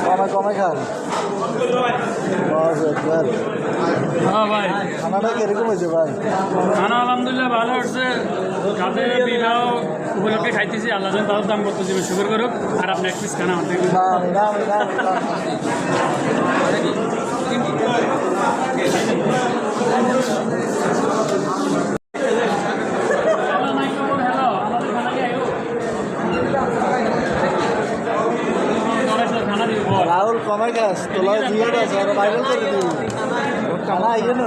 কমে কমে খান হ্যাঁ ভাই, খানাটা কিরকম হয়েছে ভাই? খানা আলহামদুলিল্লাহ ভালো হচ্ছে। যাদের বিবাহ উপলক্ষে খাইতেছি, আল্লাহ যেন তাদের দাম করতে যাবে, শুক্র করুক। আর আপনি এক পিস খানা আমার থেকে না না না রাহুল কমে খাস তোলা জিয়ে আছে আর ভাইরাল করে দিবি খানা আইয়ে না